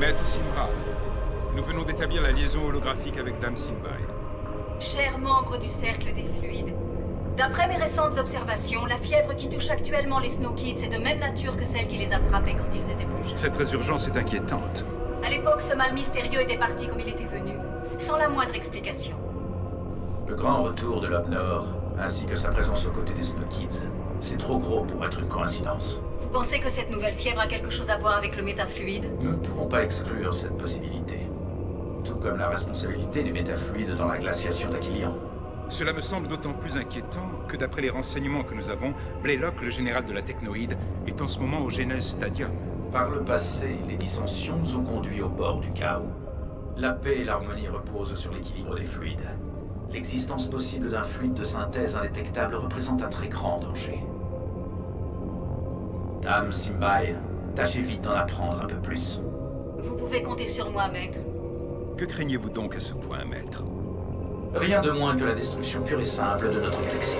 Maître Simbra, nous venons d'établir la liaison holographique avec Dame Sinbai. Chers membres du Cercle des Fluides, d'après mes récentes observations, la fièvre qui touche actuellement les Snow Kids est de même nature que celle qui les a frappés quand ils étaient plus jeunes. Cette résurgence est inquiétante. À l'époque, ce mal mystérieux était parti comme il était venu, sans la moindre explication. Le grand retour de l'Homme Nord, ainsi que sa présence aux côtés des Snow Kids, c'est trop gros pour être une coïncidence. Vous pensez que cette nouvelle fièvre a quelque chose à voir avec le métafluide? Nous ne pouvons pas exclure cette possibilité. Tout comme la responsabilité du métafluide dans la glaciation d'Aquilian. Cela me semble d'autant plus inquiétant que d'après les renseignements que nous avons, Blaylock, le général de la Technoïde, est en ce moment au Genèse Stadium. Par le passé, les dissensions nous ont conduits au bord du chaos. La paix et l'harmonie reposent sur l'équilibre des fluides. L'existence possible d'un fluide de synthèse indétectable représente un très grand danger. Dame Sinbai, tâchez vite d'en apprendre un peu plus. Vous pouvez compter sur moi, maître. Que craignez-vous donc à ce point, maître? Rien de moins que la destruction pure et simple de notre galaxie.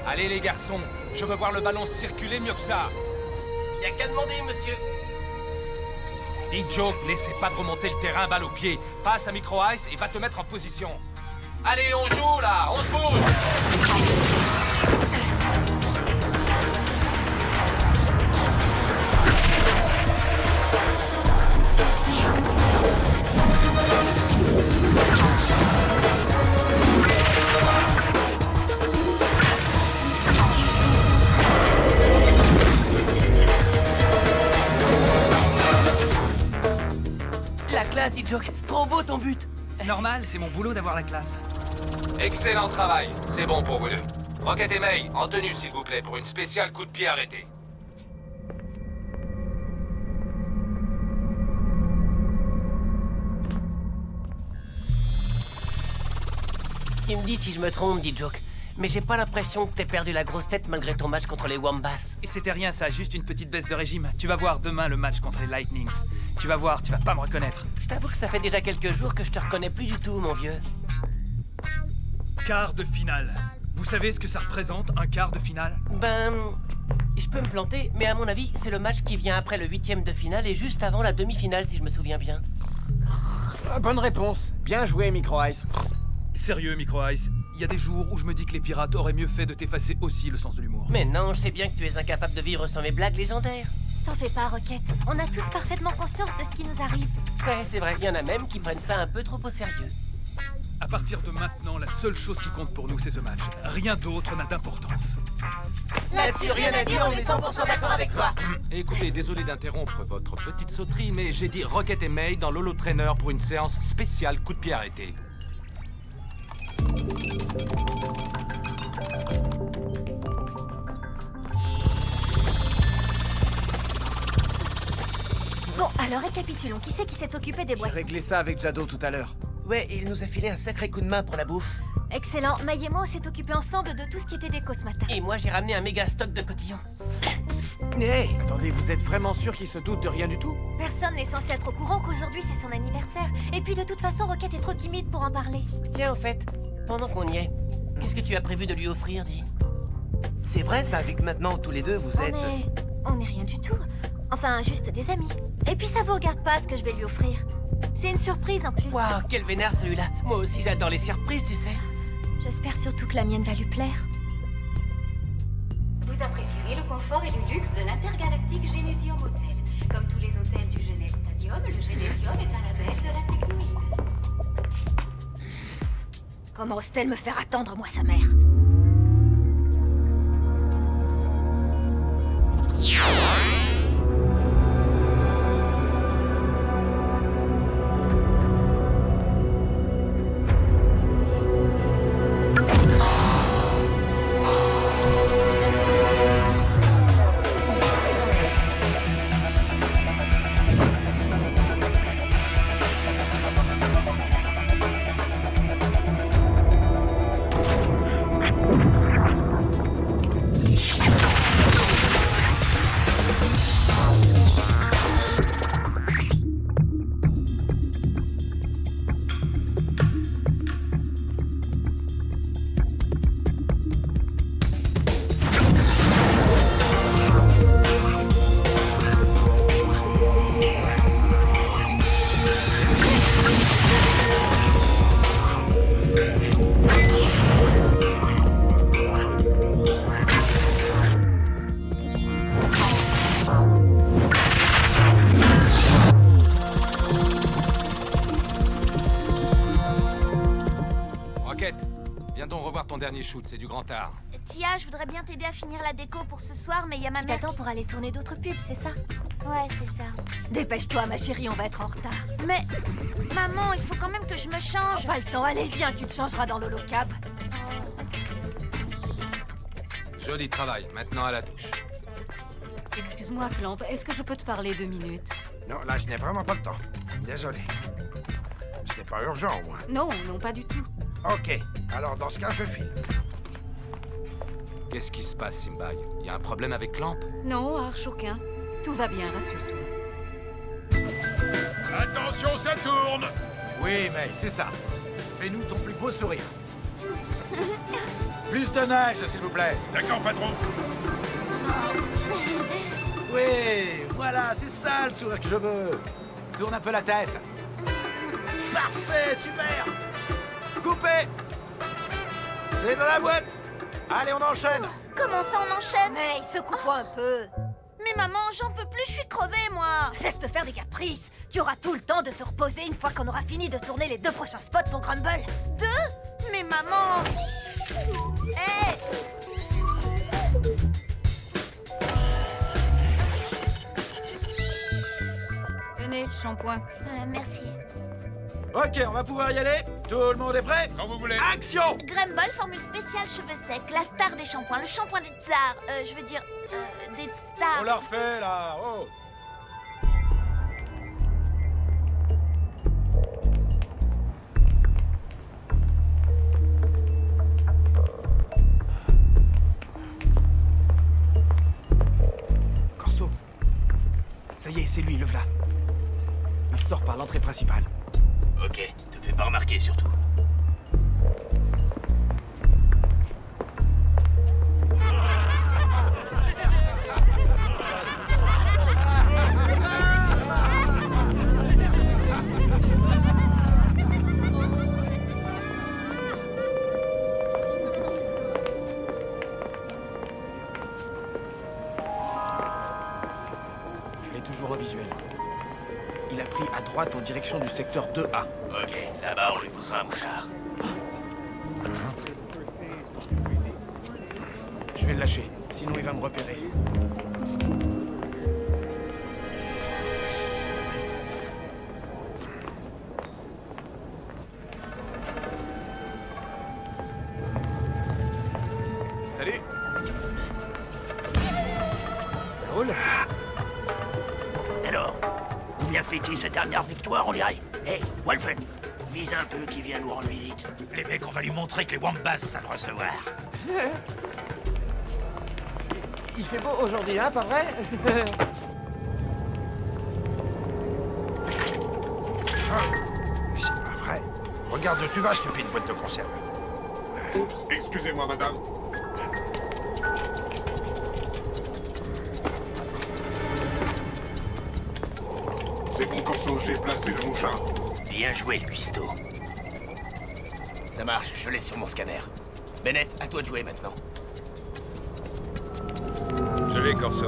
Allez les garçons, je veux voir le ballon circuler mieux que ça. Y a qu'à demander, monsieur. Dis Joe, n'essaie pas de remonter le terrain balle au pied. Passe à Micro Ice et va te mettre en position. Allez, on joue là, on se bouge. La classe, dit Joke. Trop beau ton but. Normal, c'est mon boulot d'avoir la classe. Excellent travail, c'est bon pour vous deux. Rocket et May, en tenue s'il vous plaît, pour une spéciale coup de pied arrêté. Tu me dis si je me trompe, dit Joke. Mais j'ai pas l'impression que t'aies perdu la grosse tête malgré ton match contre les Wombats. Et c'était rien ça, juste une petite baisse de régime. Tu vas voir demain le match contre les Lightnings. Tu vas voir, tu vas pas me reconnaître. Je t'avoue que ça fait déjà quelques jours que je te reconnais plus du tout, mon vieux. Quart de finale. Vous savez ce que ça représente, un quart de finale? Ben... Je peux me planter, mais à mon avis, c'est le match qui vient après le 8e de finale et juste avant la demi-finale, si je me souviens bien. Bonne réponse. Bien joué, Micro Ice. Sérieux, Micro Ice, il y a des jours où je me dis que les pirates auraient mieux fait de t'effacer aussi le sens de l'humour. Mais non, je sais bien que tu es incapable de vivre sans mes blagues légendaires. T'en fais pas, Rocket. On a tous parfaitement conscience de ce qui nous arrive. Ouais, c'est vrai, il y en a même qui prennent ça un peu trop au sérieux. À partir de maintenant, la seule chose qui compte pour nous, c'est ce match. Rien d'autre n'a d'importance. Là-dessus, rien à dire, on est 100% d'accord avec toi. Écoutez, désolé d'interrompre votre petite sauterie, mais j'ai dit Rocket et May dans l'Holo Trainer pour une séance spéciale coup de pied arrêté. Bon, alors récapitulons. Qui c'est qui s'est occupé des J'ai boissons? réglé ça avec Jado tout à l'heure. Ouais, il nous a filé un sacré coup de main pour la bouffe. Excellent. May et moi, on s'est occupés ensemble de tout ce qui était déco ce matin. Et moi, j'ai ramené un méga stock de cotillons. Hey, attendez, vous êtes vraiment sûr qu'il se doute de rien du tout? Personne n'est censé être au courant qu'aujourd'hui c'est son anniversaire. Et puis de toute façon, Rocket est trop timide pour en parler. Tiens, au fait, pendant qu'on y est, qu'est-ce que tu as prévu de lui offrir, dis? C'est vrai ça, vu que maintenant tous les deux vous êtes... On est rien du tout. Enfin, juste des amis. Et puis ça vous regarde pas ce que je vais lui offrir. C'est une surprise en plus. Waouh, quel vénère celui-là. Moi aussi j'adore les surprises, tu sais. J'espère surtout que la mienne va lui plaire. Vous apprécierez le confort et le luxe de l'intergalactique Genesium Hotel. Comme tous les hôtels du Genèse Stadium, le Genesium est un label de la Technoïde. Comment ose-t-elle me faire attendre, moi, sa mère? ton dernier shoot, c'est du grand art. Tia, je voudrais bien t'aider à finir la déco pour ce soir, mais il y a ma mère... T'attends pour aller tourner d'autres pubs, c'est ça? Ouais, c'est ça. Dépêche-toi, ma chérie, on va être en retard. Mais... Maman, il faut quand même que je me change. Pas le temps, allez, viens, tu te changeras dans l'holocab. Joli travail, maintenant à la douche. Excuse-moi, Clamp, est-ce que je peux te parler 2 minutes? Non, là, je n'ai vraiment pas le temps. Désolé. C'était pas urgent, au moins. Non, non, pas du tout. Ok, alors dans ce cas, je file. Qu'est-ce qui se passe, Simbag? Y a un problème avec Clamp? Non, Arch, aucun. Tout va bien, rassure-toi. Attention, ça tourne! Oui, mais c'est ça. Fais-nous ton plus beau sourire. Plus de neige, s'il vous plaît. D'accord, patron. Oui, voilà, c'est ça le sourire que je veux. Tourne un peu la tête. Parfait, super. Coupé. C'est dans la boîte. Allez, on enchaîne. Comment ça, on enchaîne? Hey, secoue-toi un peu. Mais maman, j'en peux plus, je suis crevée, moi. Cesse de faire des caprices. Tu auras tout le temps de te reposer une fois qu'on aura fini de tourner les 2 prochains spots pour Grumble. 2? Mais maman... Hé! Tenez, le shampoing. Merci. Ok, on va pouvoir y aller. Tout le monde est prêt? Quand vous voulez. Action! Grumble, formule spéciale cheveux secs, la star des shampoings, le shampoing des tsars. Je veux dire, des stars. On la refait, là. Oh. Corso. Ça y est, c'est lui, le v'là. Il sort par l'entrée principale. Ok, te fais pas remarquer surtout. Je l'ai toujours en visuel. Il a pris à droite en direction du secteur 2A. Ok, là-bas on lui poussera un mouchard. Je vais le lâcher, sinon il va me repérer. Salut. Ça roule? Alors, où vient fêter sa dernière victoire, on dirait? Hé, Wolfen, vise un peu qui vient nous rendre visite. Les mecs, on va lui montrer que les Wombats savent recevoir. Il fait beau aujourd'hui, hein, pas vrai? C'est pas vrai. Regarde où tu vas, stupide boîte de conserve. Oups, excusez-moi, madame. C'est bon, Corso, j'ai placé le mouchard. Bien joué, le cuistot. Ça marche, je l'ai sur mon scanner. Bennett, à toi de jouer maintenant. Je l'ai, Corso.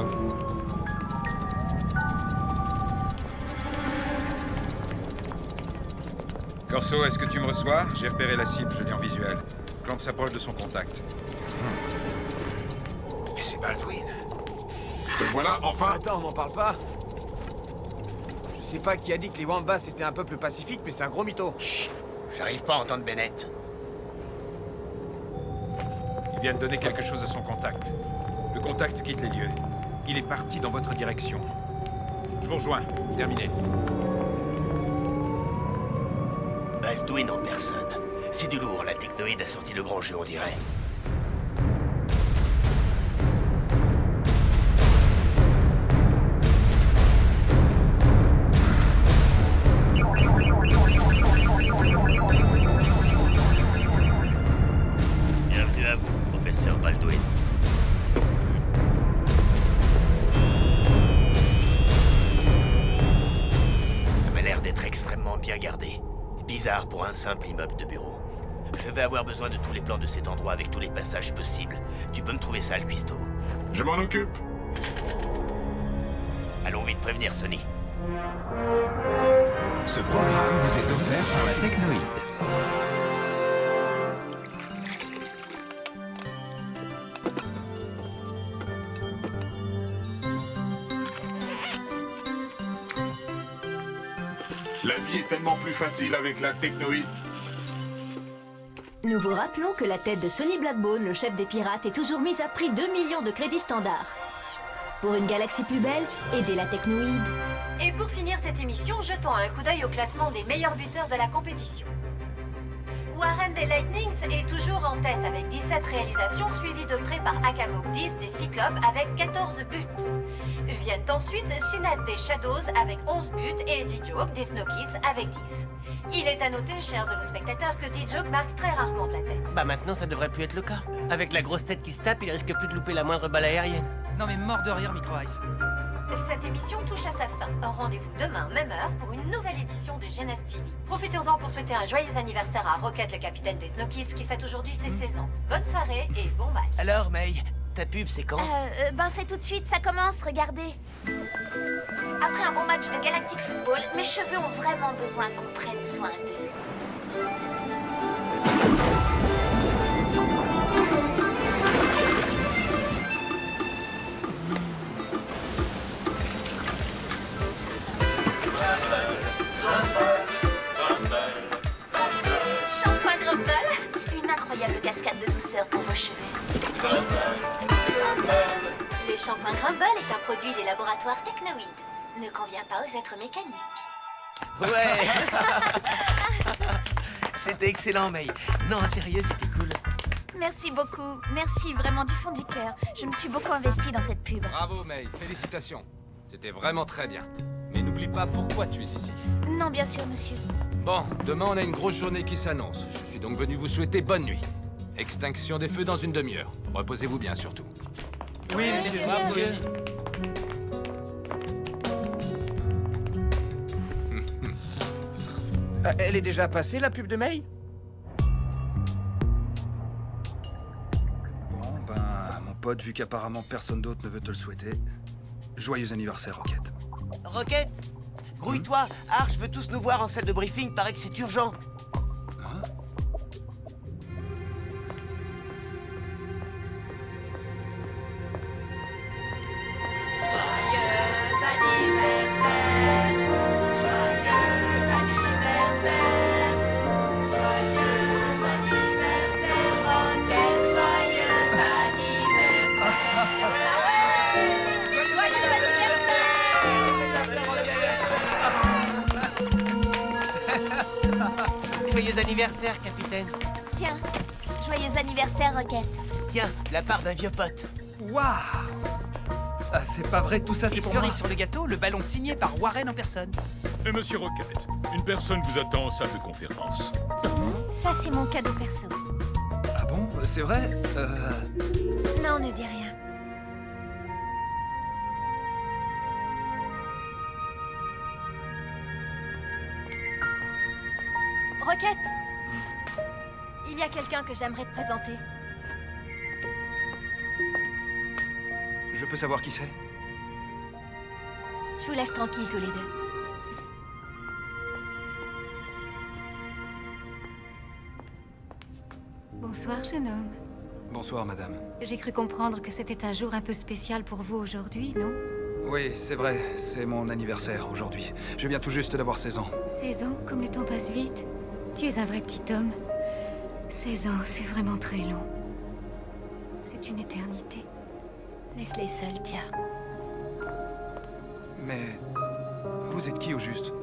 Corso, est-ce que tu me reçois? J'ai repéré la cible, je l'ai en visuel. Clamp s'approche de son contact. Et c'est Baldwin. Te voilà, enfin. Attends, on m'en parle pas. Je sais pas qui a dit que les Wombats étaient un peuple pacifique, mais c'est un gros mytho. Chut, j'arrive pas à entendre Bennett. Il vient de donner quelque chose à son contact. Le contact quitte les lieux. Il est parti dans votre direction. Je vous rejoins. Terminé. Baldwin en personne. C'est du lourd, la technoïde a sorti le grand jeu, on dirait. Bienvenue à vous, professeur Baldwin. Ça m'a l'air d'être extrêmement bien gardé. Bizarre pour un simple immeuble de bureau. Je vais avoir besoin de tous les plans de cet endroit avec tous les passages possibles. Tu peux me trouver ça, le cuistot? Je m'en occupe. Allons vite prévenir Sony. Ce programme vous est offert par la Technoïde. vie est tellement plus facile avec la technoïde. Nous vous rappelons que la tête de Sonny Blackbone, le chef des pirates, est toujours mise à prix 2 millions de crédits standards. Pour une galaxie plus belle, aidez la technoïde. Et pour finir cette émission, jetons un coup d'œil au classement des meilleurs buteurs de la compétition. Warren des Lightnings est toujours en tête avec 17 réalisations, suivies de près par Akamok 10 des Cyclopes avec 14 buts. Viennent ensuite Sinet des Shadows avec 11 buts et D-Joke des Snow Kids avec 10. Il est à noter, chers spectateurs, que D-Joke marque très rarement de la tête. Bah maintenant, ça devrait plus être le cas. Avec la grosse tête qui se tape, il risque plus de louper la moindre balle aérienne. Non mais mort de rire, Micro Ice. Cette émission touche à sa fin. Rendez-vous demain, même heure, pour une nouvelle édition de Genes TV. Profitez-en pour souhaiter un joyeux anniversaire à Rocket, le capitaine des Snow Kids, qui fête aujourd'hui ses 16 ans. Bonne soirée et bon match. Alors, May, ta pub, c'est quand? Ben c'est tout de suite, ça commence, regardez. Après un bon match de Galactic Football, mes cheveux ont vraiment besoin qu'on prenne soin d'eux. Shampoing Grumble, une incroyable cascade de douceur pour vos cheveux. Le shampoing Grumble est un produit des laboratoires Technoïde. Ne convient pas aux êtres mécaniques. Ouais. C'était excellent, May. Non, sérieux, c'était cool. Merci beaucoup. Merci vraiment du fond du cœur. Je me suis beaucoup investie dans cette pub. Bravo, May. Félicitations. C'était vraiment très bien. Mais n'oublie pas pourquoi tu es ici. Non, bien sûr, monsieur. Bon, demain on a une grosse journée qui s'annonce. Je suis donc venu vous souhaiter bonne nuit. Extinction des feux dans une demi-heure. Reposez-vous bien surtout. Oui, monsieur. Bravo, monsieur. Elle est déjà passée, la pub de May? Bon, ben, mon pote, vu qu'apparemment personne d'autre ne veut te le souhaiter, joyeux anniversaire, Rocket. Rocket, grouille-toi. Arch veut tous nous voir en salle de briefing, paraît que c'est urgent. Joyeux anniversaire, capitaine. Tiens, joyeux anniversaire, Rocket. Tiens, la part d'un vieux pote. Waouh! Ah, c'est pas vrai, tout ça c'est Et pour moi. cerise sur le gâteau, le ballon signé par Warren en personne. Et monsieur Rocket, une personne vous attend en salle de conférence. Ça, c'est mon cadeau perso. Ah bon? C'est vrai? Non, ne dis rien. Rocket! Il y a quelqu'un que j'aimerais te présenter. Je peux savoir qui c'est? Je vous laisse tranquille tous les deux. Bonsoir, jeune homme. Bonsoir, madame. J'ai cru comprendre que c'était un jour un peu spécial pour vous aujourd'hui, non? Oui, c'est vrai, c'est mon anniversaire aujourd'hui. Je viens tout juste d'avoir 16 ans. 16 ans, comme le temps passe vite. Tu es un vrai petit homme. 16 ans, c'est vraiment très long. C'est une éternité. Laisse-les seuls, Tia. Mais... vous êtes qui au juste?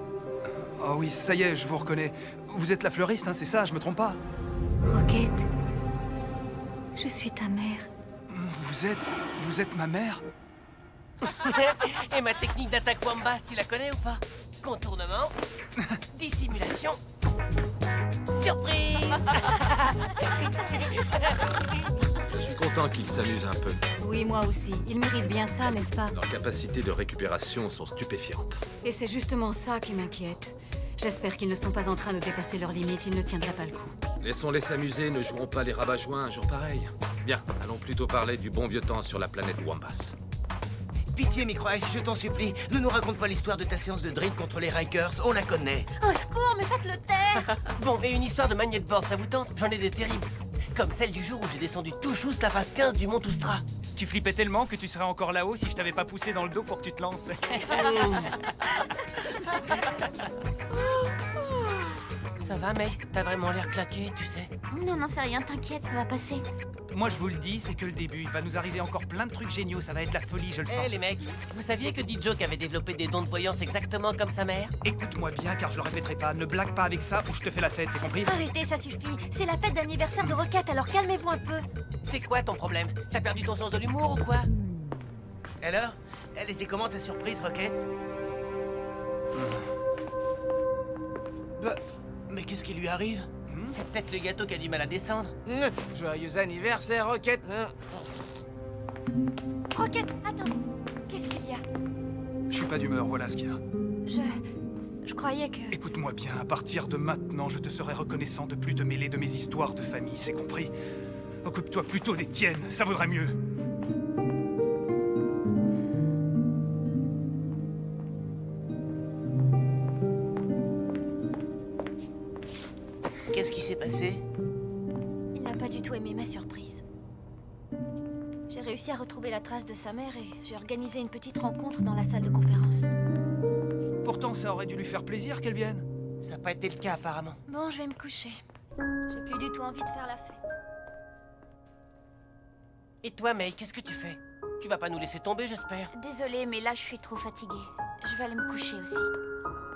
Oh oui, ça y est, je vous reconnais. Vous êtes la fleuriste, hein, c'est ça, je me trompe pas? Rocket, je suis ta mère. Vous êtes ma mère? Et ma technique d'attaque Wambas, tu la connais ou pas? Contournement, dissimulation, surprise. Je suis content qu'ils s'amusent un peu. Oui, moi aussi. Ils méritent bien ça, n'est-ce pas? Leurs capacités de récupération sont stupéfiantes. Et c'est justement ça qui m'inquiète. J'espère qu'ils ne sont pas en train de dépasser leurs limites, ils ne tiendraient pas le coup. Laissons-les s'amuser, ne jouons pas les rabat-joints un jour pareil. Bien, allons plutôt parler du bon vieux temps sur la planète Wambas. Pitié, Micro Ice, je t'en supplie, ne nous raconte pas l'histoire de ta séance de drill contre les Rikers, on la connaît. Au secours, mais faites-le taire. Bon, et une histoire de magnetboard, ça vous tente? J'en ai des terribles. Comme celle du jour où j'ai descendu tout chousse la phase 15 du Mont Oustra. Tu flippais tellement que tu serais encore là-haut si je t'avais pas poussé dans le dos pour que tu te lances. Ça va, May? T'as vraiment l'air claqué, tu sais. Non, non, c'est rien, t'inquiète, ça va passer. Moi, je vous le dis, c'est que le début. Il va nous arriver encore plein de trucs géniaux. Ça va être la folie, je le sens. Eh les mecs, vous saviez que D-Joke avait développé des dons de voyance exactement comme sa mère? Écoute-moi bien, car je le répéterai pas. Ne blague pas avec ça ou je te fais la fête, c'est compris? Arrêtez, ça suffit. C'est la fête d'anniversaire de Rocket, alors calmez-vous un peu. C'est quoi ton problème? T'as perdu ton sens de l'humour ou quoi? Alors, elle était comment ta surprise, Rocket? Bah, mais qu'est-ce qui lui arrive? C'est peut-être le gâteau qui a du mal à descendre. Joyeux anniversaire, Rocket. Rocket, attends. Qu'est-ce qu'il y a? Je suis pas d'humeur, voilà ce qu'il y a. Je croyais que... Écoute-moi bien, à partir de maintenant, je te serai reconnaissant de plus te mêler de mes histoires de famille, c'est compris? Occupe-toi plutôt des tiennes, ça vaudrait mieux. Qu'est-ce qui s'est passé? Il n'a pas du tout aimé ma surprise. J'ai réussi à retrouver la trace de sa mère et j'ai organisé une petite rencontre dans la salle de conférence. Pourtant, ça aurait dû lui faire plaisir qu'elle vienne. Ça n'a pas été le cas, apparemment. Bon, je vais me coucher. J'ai plus du tout envie de faire la fête. Et toi, May, qu'est-ce que tu fais? Tu vas pas nous laisser tomber, j'espère? Désolée, mais là, je suis trop fatiguée. Je vais aller me coucher aussi.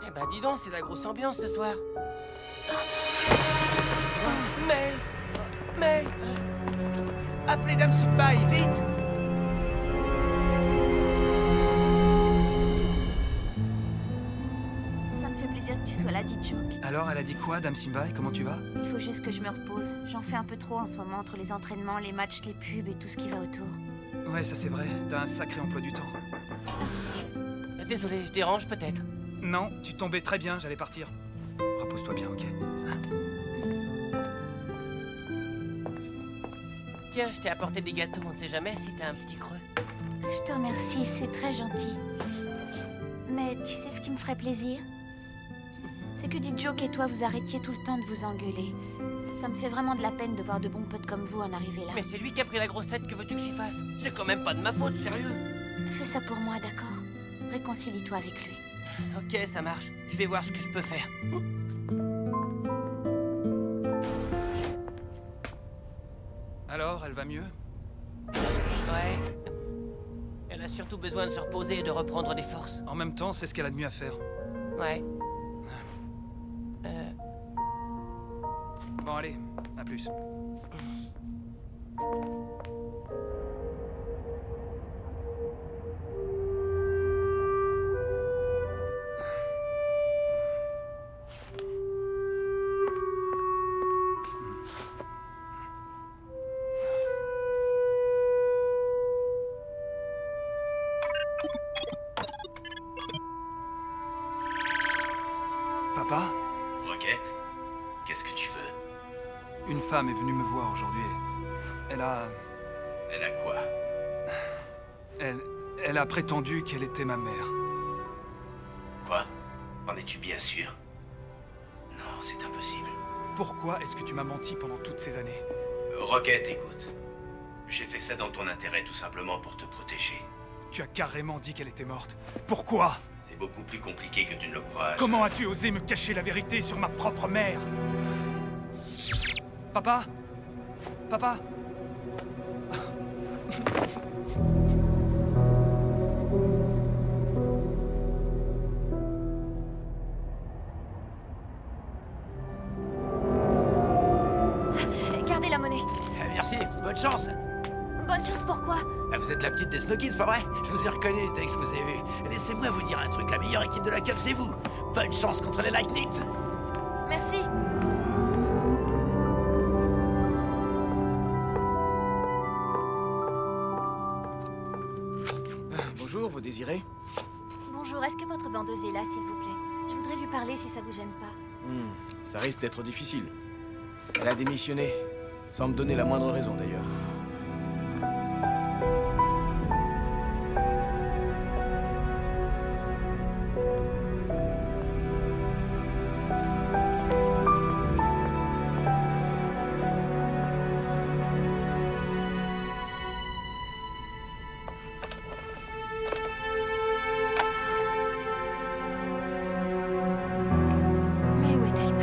Eh ben, dis donc, c'est la grosse ambiance ce soir. May! May! Appelez Dame Simbai, vite! Ça me fait plaisir que tu sois là, D-Joke. Alors, elle a dit quoi, Dame Simbai? Comment tu vas? Il faut juste que je me repose. J'en fais un peu trop en ce moment entre les entraînements, les matchs, les pubs et tout ce qui va autour. Ouais, ça c'est vrai. T'as un sacré emploi du temps. Désolé, je dérange peut-être. Non, tu tombais très bien, j'allais partir. Repose-toi bien, ok? Tiens, je t'ai apporté des gâteaux, on ne sait jamais si t'as un petit creux. Je te remercie, c'est très gentil. Mais tu sais ce qui me ferait plaisir? C'est que D-Joke et toi vous arrêtiez tout le temps de vous engueuler. Ça me fait vraiment de la peine de voir de bons potes comme vous en arriver là. Mais c'est lui qui a pris la grosse tête, que veux-tu que j'y fasse? C'est quand même pas de ma faute, sérieux. Fais ça pour moi, d'accord? Réconcilie-toi avec lui. Ok, ça marche. Je vais voir ce que je peux faire. Alors, elle va mieux? Ouais. Elle a surtout besoin de se reposer et de reprendre des forces. En même temps, c'est ce qu'elle a de mieux à faire. Ouais. Bon, allez, à plus. Papa? Rocket, qu'est-ce que tu veux? Une femme est venue me voir aujourd'hui. Elle a... Elle a quoi? Elle a prétendu qu'elle était ma mère. Quoi? En es-tu bien sûr? Non, c'est impossible. Pourquoi est-ce que tu m'as menti pendant toutes ces années? Rocket, écoute. J'ai fait ça dans ton intérêt, tout simplement pour te protéger. Tu as carrément dit qu'elle était morte. Pourquoi? C'est beaucoup plus compliqué que tu ne le crois. Comment as-tu osé me cacher la vérité sur ma propre mère? Papa? Papa? Gardez la monnaie. Merci, bonne chance. Bonne chance, pourquoi? Vous êtes la petite des Snokies, c'est pas vrai? Je vous ai reconnu dès que je vous ai vu. Laissez-moi vous dire un truc, la meilleure équipe de la Cup, c'est vous. Bonne chance contre les Lightnings. Merci. Bonjour, vous désirez? Bonjour, est-ce que votre vendeuse est là, s'il vous plaît? Je voudrais lui parler si ça vous gêne pas. Ça risque d'être difficile. Elle a démissionné, sans me donner la moindre raison d'ailleurs. Mais où est-elle